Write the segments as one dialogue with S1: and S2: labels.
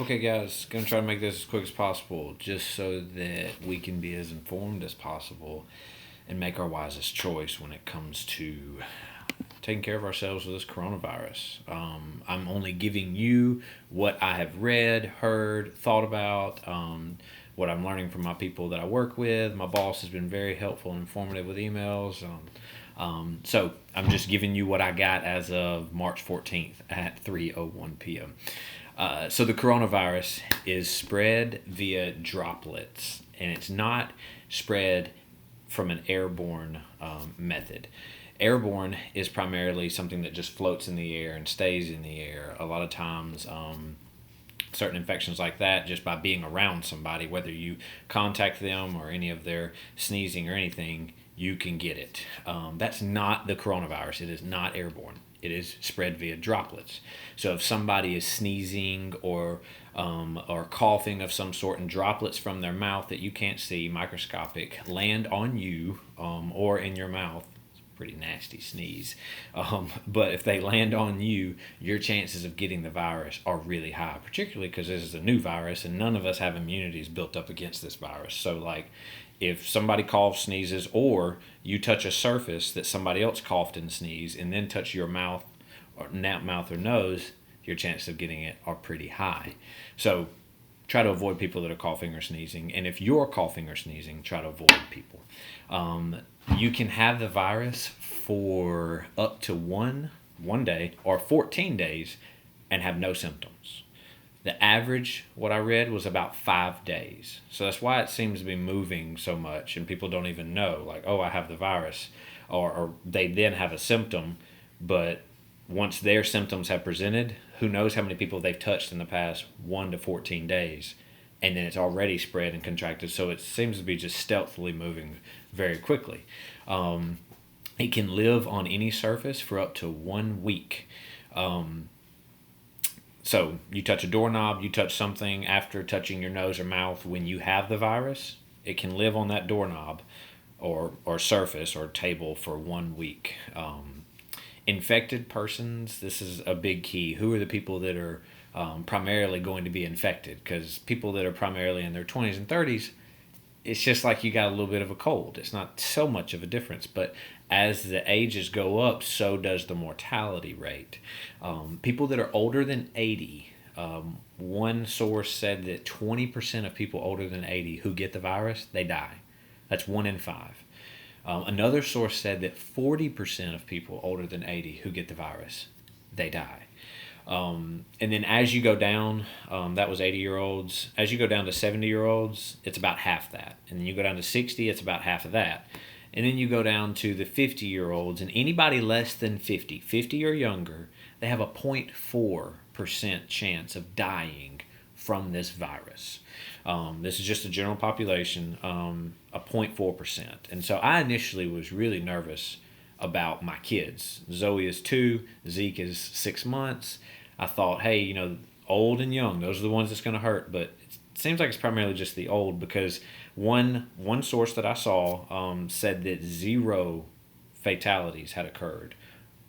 S1: Okay, guys, gonna try to make this as quick as possible, just so that we can be as informed as possible and make our wisest choice when it comes to taking care of ourselves with this coronavirus. I'm only giving you what I have read, heard, thought about, what I'm learning from my people that I work with. My boss has been very helpful and informative with emails. So I'm just giving you what I got as of March 14th at 3:01 p.m. So the coronavirus is spread via droplets, and it's not spread from an airborne method. Airborne is primarily something that just floats in the air and stays in the air. A lot of times, certain infections like that, just by being around somebody, whether you contact them or any of their sneezing or anything, you can get it. That's not the coronavirus. It is not airborne. It is spread via droplets. So if somebody is sneezing or coughing of some sort, and droplets from their mouth that you can't see, microscopic, land on you or in your mouth, pretty nasty sneeze. But if they land on you, your chances of getting the virus are really high, particularly because this is a new virus and none of us have immunities built up against this virus. So, like, if somebody coughs, sneezes, or you touch a surface that somebody else coughed and sneezed, and then touch your mouth or nose, your chances of getting it are pretty high. So, try to avoid people that are coughing or sneezing. And if you're coughing or sneezing, try to avoid people. You can have the virus for up to one day or 14 days and have no symptoms. The average, what I read, was about 5 days. So that's why it seems to be moving so much, and people don't even know, like, oh, I have the virus, or they then have a symptom, but once their symptoms have presented, who knows how many people they've touched in the past 1 to 14 days, and then it's already spread and contracted. So it seems to be just stealthily moving very quickly. It can live on any surface for up to 1 week. So you touch a doorknob, you touch something after touching your nose or mouth when you have the virus, it can live on that doorknob or surface or table for 1 week. Infected persons, this is a big key. Who are the people that are primarily going to be infected? Because people that are primarily in their 20s and 30s, it's just like you got a little bit of a cold. It's not so much of a difference, but as the ages go up, so does the mortality rate. People that are older than 80, one source said that 20% of people older than 80 who get the virus, they die. That's 1 in 5. Another source said that 40% of people older than 80 who get the virus, they die. And then as you go down, that was 80-year-olds. As you go down to 70-year-olds, it's about half that. And then you go down to 60, it's about half of that. And then you go down to the 50-year-olds, and anybody less than 50 or younger, they have a 0.4% chance of dying from this virus. This is just a general population, a 0.4%. And so I initially was really nervous about my kids. Zoe is 2, Zeke is 6 months. I thought, hey, old and young, those are the ones that's going to hurt. But it seems like it's primarily just the old, because one source that I saw said that 0 fatalities had occurred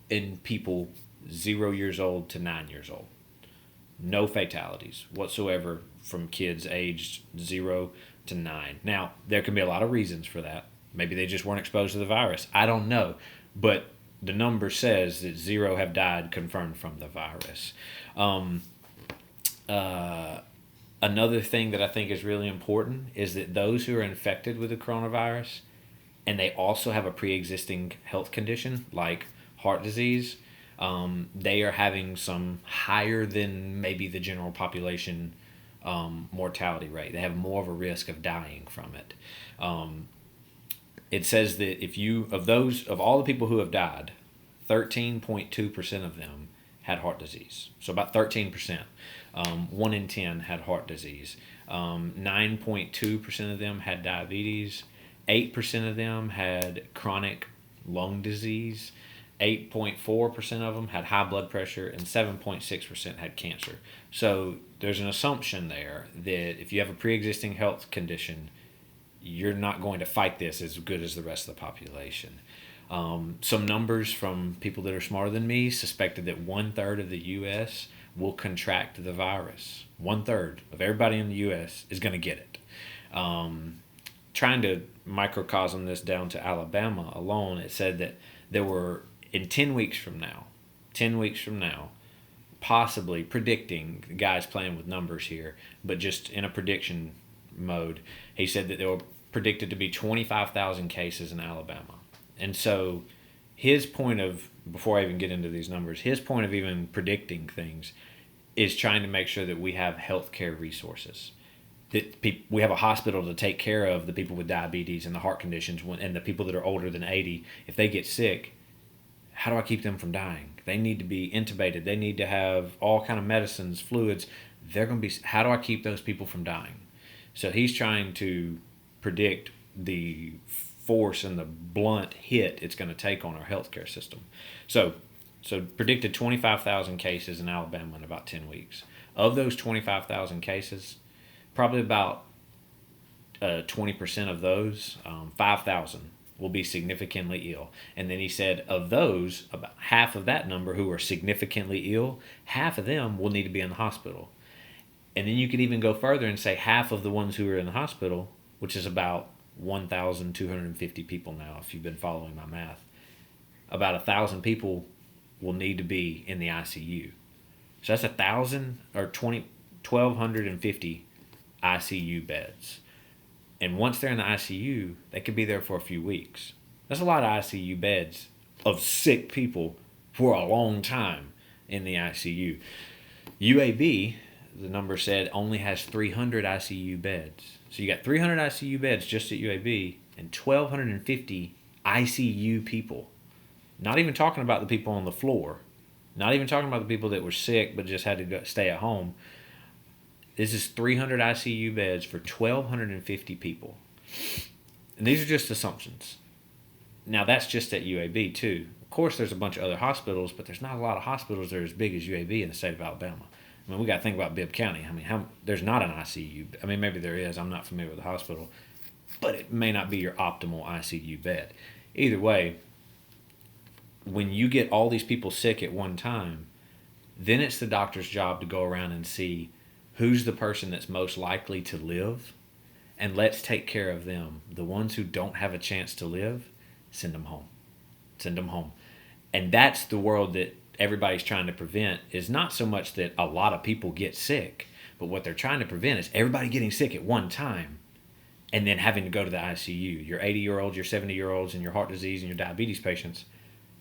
S1: in people 0 years old to 9 years old. No fatalities whatsoever from kids aged 0 to 9. Now, there can be a lot of reasons for that. Maybe they just weren't exposed to the virus. I don't know. But the number says that 0 have died confirmed from the virus. Another thing that I think is really important is that those who are infected with the coronavirus and they also have a pre-existing health condition like heart disease, they are having some higher than maybe the general population mortality rate. They have more of a risk of dying from it. It says that of all the people who have died, 13.2% of them had heart disease. So about 13%. 1 in 10 had heart disease. 9.2% of them had diabetes. 8% of them had chronic lung disease. 8.4% of them had high blood pressure, and 7.6% had cancer. So there's an assumption there that if you have a pre-existing health condition, you're not going to fight this as good as the rest of the population. Some numbers from people that are smarter than me suspected that 1/3 of the U.S. will contract the virus. 1/3 of everybody in the U.S. is going to get it. Trying to microcosm this down to Alabama alone, it said that there were, in 10 weeks from now, possibly predicting, the guy's playing with numbers here, but just in a prediction mode, he said that there were predicted to be 25,000 cases in Alabama. And so his point of, before I even get into these numbers, his point of even predicting things is trying to make sure that we have healthcare resources. That we have a hospital to take care of the people with diabetes and the heart conditions, and the people that are older than 80. If they get sick, how do I keep them from dying? They need to be intubated. They need to have all kind of medicines, fluids. They're going to be. How do I keep those people from dying? So he's trying to predict the force and the blunt hit it's going to take on our healthcare system. So predicted 25,000 cases in Alabama in about 10 weeks. Of those 25,000 cases, probably about 20% of those, 5,000, will be significantly ill. And then he said of those, about half of that number who are significantly ill, half of them will need to be in the hospital. And then you could even go further and say half of the ones who are in the hospital, which is about 1,250 people now, if you've been following my math, about 1,000 people will need to be in the ICU. So that's 1,000 or 1,250 ICU beds. And once they're in the ICU, they could be there for a few weeks. That's a lot of ICU beds of sick people for a long time in the ICU. UAB, the number said, only has 300 ICU beds. So you got 300 ICU beds just at UAB and 1,250 ICU people. Not even talking about the people on the floor. Not even talking about the people that were sick but just had to stay at home. This is 300 ICU beds for 1,250 people. And these are just assumptions. Now, that's just at UAB, too. Of course, there's a bunch of other hospitals, but there's not a lot of hospitals that are as big as UAB in the state of Alabama. I mean, we got to think about Bibb County. I mean, there's not an ICU. I mean, maybe there is. I'm not familiar with the hospital. But it may not be your optimal ICU bed. Either way, when you get all these people sick at one time, then it's the doctor's job to go around and see who's the person that's most likely to live, and let's take care of them. The ones who don't have a chance to live, send them home. Send them home. And that's the world that everybody's trying to prevent, is not so much that a lot of people get sick, but what they're trying to prevent is everybody getting sick at one time and then having to go to the ICU. Your 80-year-olds, your 70-year-olds, and your heart disease and your diabetes patients,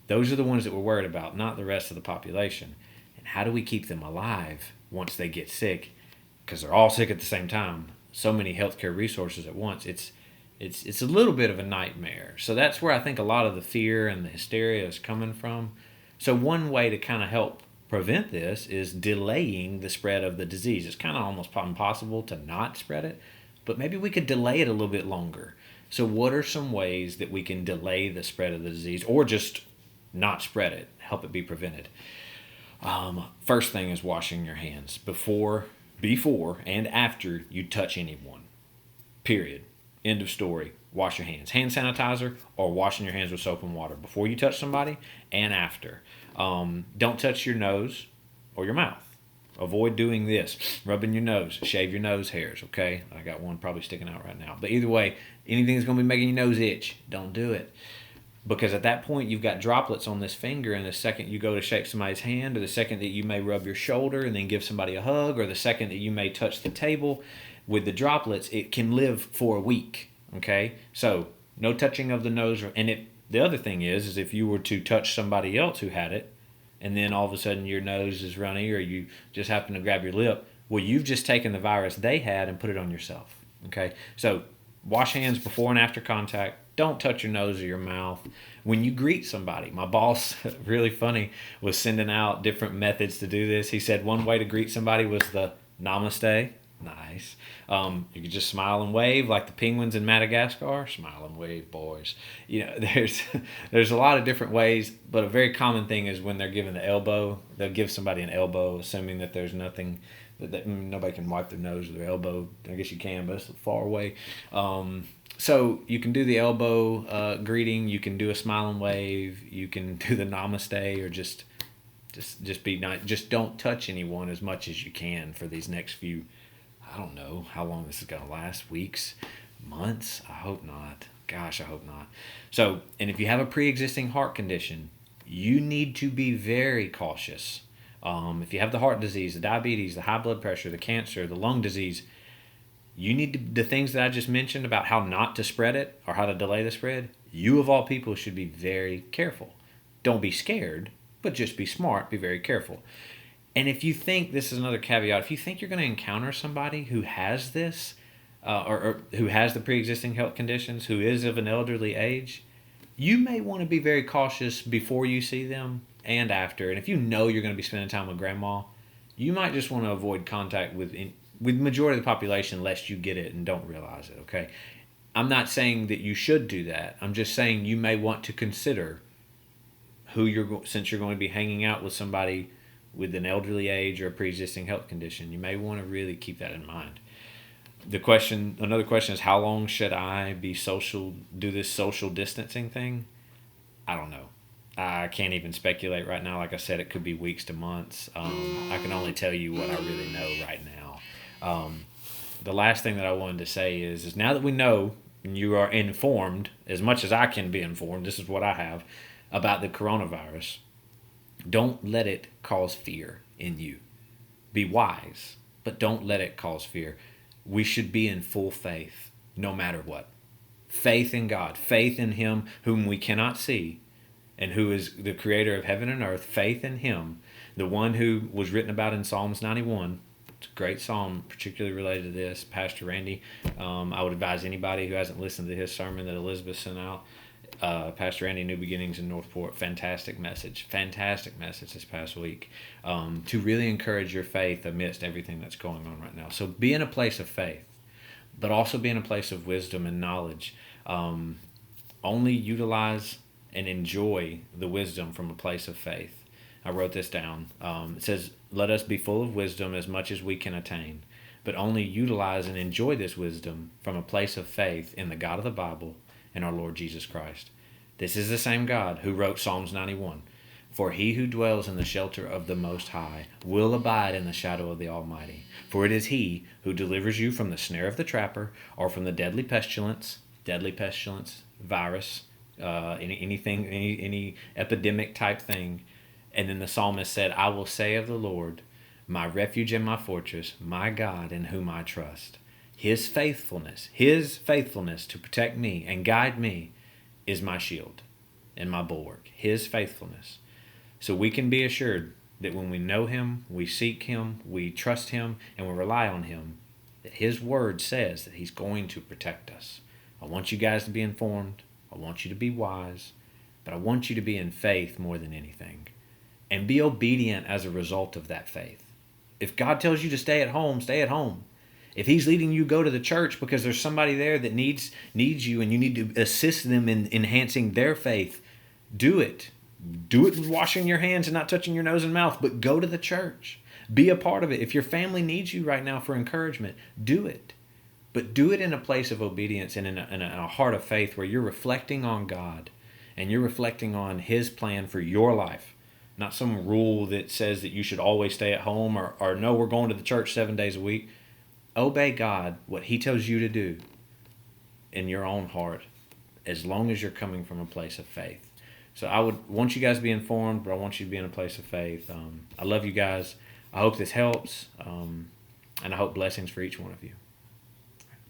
S1: those are the ones that we're worried about, not the rest of the population. And how do we keep them alive once they get sick? Because they're all sick at the same time. So many healthcare resources at once. It's a little bit of a nightmare. So that's where I think a lot of the fear and the hysteria is coming from. So one way to kind of help prevent this is delaying the spread of the disease. It's kind of almost impossible to not spread it, but maybe we could delay it a little bit longer. So what are some ways that we can delay the spread of the disease, or just not spread it, help it be prevented? First thing is washing your hands before and after you touch anyone. Period. End of story. Wash your hands. Hand sanitizer or washing your hands with soap and water before you touch somebody and after. Don't touch your nose or your mouth. Avoid doing this. Rubbing your nose. Shave your nose hairs, okay? I got one probably sticking out right now. But either way, anything that's going to be making your nose itch, don't do it. Because at that point, you've got droplets on this finger, and the second you go to shake somebody's hand, or the second that you may rub your shoulder and then give somebody a hug, or the second that you may touch the table with the droplets, it can live for a week, okay? So no touching of the nose. And the other thing is if you were to touch somebody else who had it, and then all of a sudden your nose is runny, or you just happen to grab your lip, well, you've just taken the virus they had and put it on yourself, okay? So wash hands before and after contact. Don't touch your nose or your mouth. When you greet somebody, my boss, really funny, was sending out different methods to do this. He said one way to greet somebody was the namaste. Nice. You could just smile and wave like the penguins in Madagascar. Smile and wave, boys. You know, there's a lot of different ways, but a very common thing is when they're giving the elbow, they'll give somebody an elbow, assuming that there's nothing, that nobody can wipe their nose with their elbow. I guess you can, but it's far away. So you can do the elbow greeting. You can do a smile and wave. You can do the namaste, or just Just be nice. Just don't touch anyone as much as you can for these next few. I don't know how long this is going to last. Weeks, months. I hope not. Gosh, I hope not. So, and if you have a pre-existing heart condition, you need to be very cautious. If you have the heart disease, the diabetes, the high blood pressure, the cancer, the lung disease, you need to, the things that I just mentioned about how not to spread it or how to delay the spread, you of all people should be very careful. Don't be scared, but just be smart, be very careful. And if you think, this is another caveat, if you think you're going to encounter somebody who has this, or who has the pre-existing health conditions, who is of an elderly age, you may want to be very cautious before you see them and after. And if you know you're going to be spending time with grandma, you might just want to avoid contact with the majority of the population lest you get it and don't realize it, okay? I'm not saying that you should do that. I'm just saying you may want to consider since you're going to be hanging out with somebody with an elderly age or a pre-existing health condition, you may want to really keep that in mind. Another question is, how long should I do this social distancing thing? I don't know. I can't even speculate right now. Like I said, it could be weeks to months. I can only tell you what I really know right now. The last thing that I wanted to say is now that we know and you are informed, as much as I can be informed, this is what I have, about the coronavirus, don't let it cause fear in you. Be wise, but don't let it cause fear. We should be in full faith, no matter what. Faith in God, faith in Him whom we cannot see, and who is the creator of heaven and earth, faith in Him, the one who was written about in Psalms 91. It's a great psalm, particularly related to this. Pastor Randy, I would advise anybody who hasn't listened to his sermon that Elizabeth sent out, Pastor Randy, New Beginnings in Northport, fantastic message this past week, to really encourage your faith amidst everything that's going on right now. So be in a place of faith, but also be in a place of wisdom and knowledge. Only utilize and enjoy the wisdom from a place of faith. I wrote this down. It says, let us be full of wisdom as much as we can attain, but only utilize and enjoy this wisdom from a place of faith in the God of the Bible and our Lord Jesus Christ. This is the same God who wrote Psalms 91. For he who dwells in the shelter of the Most High will abide in the shadow of the Almighty. For it is he who delivers you from the snare of the trapper, or from the deadly pestilence, virus, any epidemic type thing. And then the psalmist said, I will say of the Lord, my refuge and my fortress, my God in whom I trust. His faithfulness to protect me and guide me is my shield and my bulwark. His faithfulness. So we can be assured that when we know Him, we seek Him, we trust Him, and we rely on Him, that His word says that He's going to protect us. I want you guys to be informed. I want you to be wise. But I want you to be in faith more than anything. And be obedient as a result of that faith. If God tells you to stay at home, stay at home. If He's leading you go to the church because there's somebody there that needs you and you need to assist them in enhancing their faith, do it. Do it with washing your hands and not touching your nose and mouth, but go to the church. Be a part of it. If your family needs you right now for encouragement, do it. But do it in a place of obedience and in a heart of faith where you're reflecting on God and you're reflecting on His plan for your life. Not some rule that says that you should always stay at home or no, we're going to the church 7 days a week. Obey God, what He tells you to do in your own heart, as long as you're coming from a place of faith. So I would want you guys to be informed, but I want you to be in a place of faith. I love you guys. I hope this helps, and I hope blessings for each one of you.